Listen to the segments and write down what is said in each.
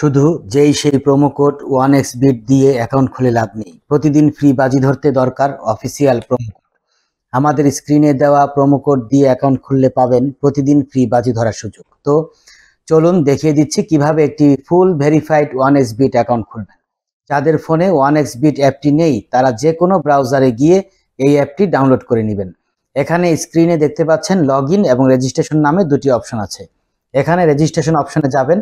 শুধু যেই সেই প্রোমো কোড 1xbet দিয়ে অ্যাকাউন্ট খুলে লাভ নেই। প্রতিদিন ফ্রি বাজি ধরতে দরকার অফিসিয়াল প্রোমো কোড। আমাদের স্ক্রিনে দেওয়া প্রোমো কোড দিয়ে অ্যাকাউন্ট খুললে পাবেন প্রতিদিন ফ্রি বাজি ধরার সুযোগ। তো চলুন দেখিয়ে দিচ্ছি কিভাবে একটি ফুল ভেরিফাইড 1xbet অ্যাকাউন্ট খুলবেন। যাদের ফোনে 1xbet অ্যাপটি নেই তারা যে কোনো ব্রাউজারে গিয়ে এই অ্যাপটি ডাউনলোড করে নেবেন। এখানে স্ক্রিনে দেখতে পাচ্ছেন লগইন এবং রেজিস্ট্রেশন নামে দুটি অপশন আছে। এখানে রেজিস্ট্রেশন অপশনে যাবেন।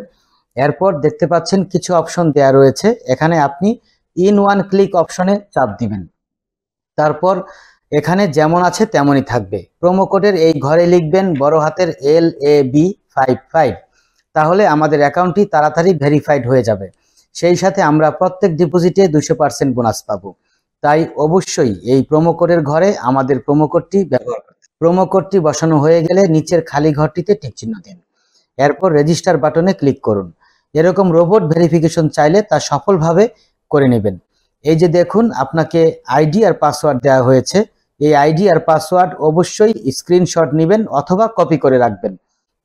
এরপর দেখতে পাচ্ছেন কিছু অপশন দেয়া রয়েছে। এখানে আপনি ইন ওয়ান ক্লিক অপশনে চাপ দিবেন। তারপর এখানে যেমন আছে তেমনই থাকবে। প্রোমো কোডের এই ঘরে লিখবেন বড় হাতের LAB55। তাহলে আমাদের অ্যাকাউন্টটি তাড়াতাড়ি ভেরিফাইড হয়ে যাবে। সেই সাথে আমরা প্রত্যেক ডিপোজিটে 200% বোনাস পাবো। তাই অবশ্যই এই প্রোমো কোডের ঘরে আমাদের প্রোমো কোডটি ব্যবহার করতে। প্রোমো কোডটি বসানো হয়ে গেলে নিচের খালি ঘরটিতে টিক চিহ্ন দিন। এরপর রেজিস্টার বাটনে ক্লিক করুন। এরকম রোবট ভেরিফিকেশন চাইলে তা সফলভাবে করে নেবেন। এই যে দেখুন আপনাকে আইডি আর পাসওয়ার্ড দেওয়া হয়েছে। এই আইডি আর পাসওয়ার্ড অবশ্যই স্ক্রিনশট নেবেন অথবা কপি করে রাখবেন।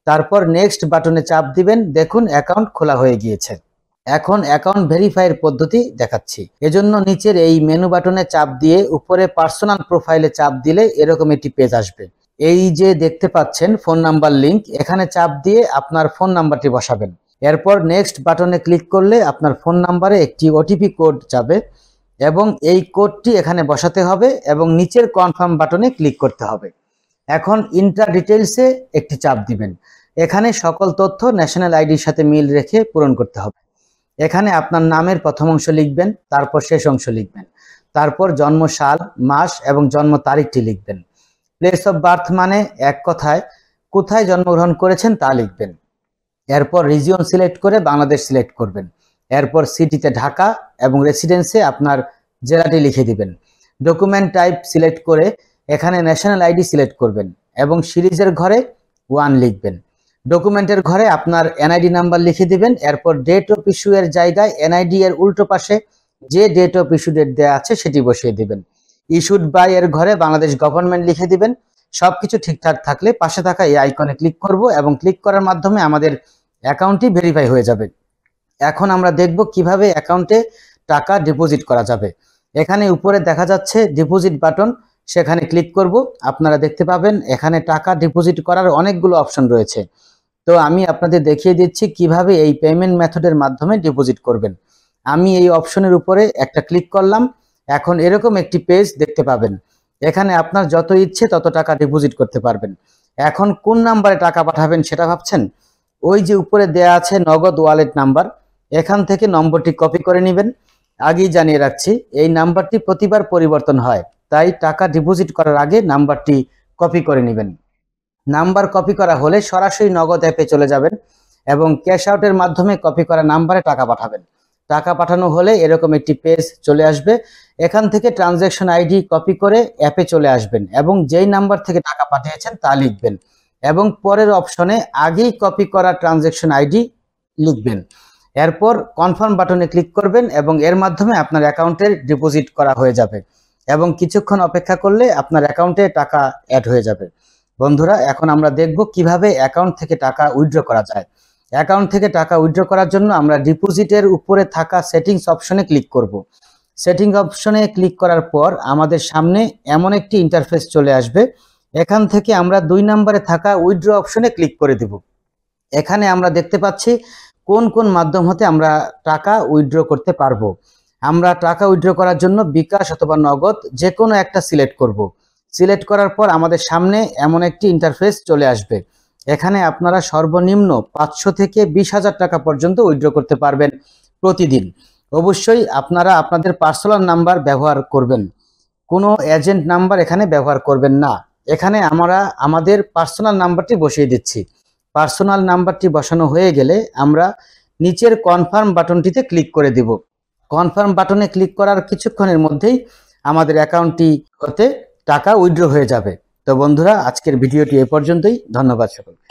তারপর নেক্সট বাটনে চাপ দিবেন। দেখুন অ্যাকাউন্ট খোলা হয়ে গিয়েছে। এখন অ্যাকাউন্ট ভেরিফাইয়ের পদ্ধতি দেখাচ্ছি। এজন্য নিচের এই মেনু বাটনে চাপ দিয়ে উপরে পার্সোনাল প্রোফাইলে চাপ দিলে এরকম একটি পেজ আসবে। এই যে দেখতে পাচ্ছেন ফোন নাম্বার লিংক, এখানে চাপ দিয়ে আপনার ফোন নাম্বারটি বসাবেন। এরপর নেক্সট বাটনে ক্লিক করলে আপনার ফোন নাম্বারে একটি ওটিপি কোড যাবে এবং এই কোডটি এখানে বসাতে হবে এবং নিচের কনফার্ম বাটনে ক্লিক করতে হবে। এখন ইন্টার ডিটেইলসে একটি চাপ দিবেন। এখানে সকল তথ্য ন্যাশনাল আইডির সাথে মিল রেখে পূরণ করতে হবে। এখানে আপনার নামের প্রথম অংশ লিখবেন, তারপর শেষ অংশ লিখবেন, তারপর জন্ম সাল, মাস এবং জন্ম তারিখটি লিখবেন। প্লেস অফ বার্থ মানে এক কথায় কোথায় জন্মগ্রহণ করেছেন তা লিখবেন। এরপর রিজিয়ন সিলেক্ট করে বাংলাদেশ সিলেক্ট করবেন। এরপর সিটিতে ঢাকা এবং রেসিডেন্সে আপনার জেলাটি লিখে দিবেন। ডকুমেন্ট টাইপ সিলেক্ট করে এখানে ন্যাশনাল আইডি সিলেক্ট করবেন এবং সিরিজের ঘরে 1 লিখবেন। ডকুমেন্টের ঘরে আপনার এনআইডি নাম্বার লিখে দিবেন। এরপর ডেট অফ ইস্যু এর জায়গায় এনআইডি এর উল্টো পাশে যে ডেট অফ ইস্যু ডেট দেওয়া আছে সেটি বসিয়ে দিবেন। ইস্যুড বাই এর ঘরে বাংলাদেশ গভর্নমেন্ট লিখে দিবেন। সবকিছু ঠিকঠাক থাকলে পাশে থাকা এই আইকনে ক্লিক করব এবং ক্লিক করার মাধ্যমে আমাদের অ্যাকাউন্টটি ভেরিফাই হয়ে যাবে। এখন আমরা দেখব কিভাবে অ্যাকাউন্টে টাকা ডিপোজিট করা যাবে। এখানে উপরে দেখা যাচ্ছে ডিপোজিট বাটন, সেখানে ক্লিক করব। আপনারা দেখতে পাবেন এখানে টাকা ডিপোজিট করার অনেকগুলো অপশন রয়েছে। তো আমি আপনাদের দেখিয়ে দিচ্ছি কিভাবে এই পেমেন্ট মেথডের মাধ্যমে ডিপোজিট করবেন। আমি এই অপশনের উপরে একটা ক্লিক করলাম। এখন এরকম একটি পেজ দেখতে পাবেন। এখানে আপনার যত ইচ্ছে তত টাকা ডিপোজিট করতে পারবেন। এখন কোন নাম্বারে টাকা পাঠাবেন সেটা ভাবছেন? ওই যে উপরে দেয়া আছে নগদ ওয়ালেট নাম্বার, এখান থেকে নম্বরটি কপি করে নেবেন। আগেই জানিয়ে রাখছি এই নাম্বারটি প্রতিবার পরিবর্তন হয়, তাই টাকা ডিপোজিট করার আগে নাম্বারটি কপি করে নেবেন। নাম্বার কপি করা হলে সরাসরি নগদ অ্যাপে চলে যাবেন এবং ক্যাশ আউটের মাধ্যমে কপি করা নাম্বারে টাকা পাঠাবেন। টাকা পাঠানো হলে এরকম একটি পেজ চলে আসবে। এখান থেকে ট্রানজ্যাকশন আইডি কপি করে অ্যাপে চলে আসবেন এবং যেই নাম্বার থেকে টাকা পাঠিয়েছেন তা লিখবেন এবং পরের অপশনে আগেই কপি করা ট্রানজ্যাকশন আইডি লিখবেন। এরপর কনফার্ম বাটনে ক্লিক করবেন এবং এর মাধ্যমে আপনার অ্যাকাউন্টের ডিপোজিট করা হয়ে যাবে এবং কিছুক্ষণ অপেক্ষা করলে আপনার অ্যাকাউন্টে টাকা অ্যাড হয়ে যাবে। বন্ধুরা, এখন আমরা দেখব কিভাবে অ্যাকাউন্ট থেকে টাকা উইথড্র করা যায়। অ্যাকাউন্ট থেকে টাকা উইথড্র করার জন্য আমরা ডিপোজিটের উপরে থাকা সেটিংস অপশনে ক্লিক করব। সেটিং অপশনে ক্লিক করার পর আমাদের সামনে এমন একটি ইন্টারফেস চলে আসবে। এখান থেকে আমরা 2 নম্বরে থাকা উইথড্র অপশনে ক্লিক করে দেব। এখানে আমরা দেখতে পাচ্ছি কোন কোন মাধ্যম হতে আমরা টাকা উইথড্র করতে পারবো। আমরা টাকা উইথড্র করার জন্য বিকাশ অথবা নগদ যে কোনো একটা সিলেক্ট করব। সিলেক্ট করার পর আমাদের সামনে এমন একটি ইন্টারফেস চলে আসবে। এখানে আপনারা সর্বনিম্ন 500 থেকে 20,000 টাকা পর্যন্ত উইথড্র করতে পারবেন প্রতিদিন। অবশ্যই আপনারা আপনাদের পার্সোনাল নাম্বার ব্যবহার করবেন, কোনো এজেন্ট নাম্বার এখানে ব্যবহার করবেন না। এখানে আমরা আমাদের পার্সোনাল নাম্বারটি বসিয়ে দিচ্ছি। পার্সোনাল নাম্বারটি বসানো হয়ে গেলে আমরা নিচের কনফার্ম বাটনটিতে ক্লিক করে দেব। কনফার্ম বাটনে ক্লিক করার কিছুক্ষণের মধ্যেই আমাদের অ্যাকাউন্টটি হতে টাকা উইথড্র হয়ে যাবে। তো বন্ধুরা, আজকের ভিডিওটি এ পর্যন্তই। ধন্যবাদ সকলকে।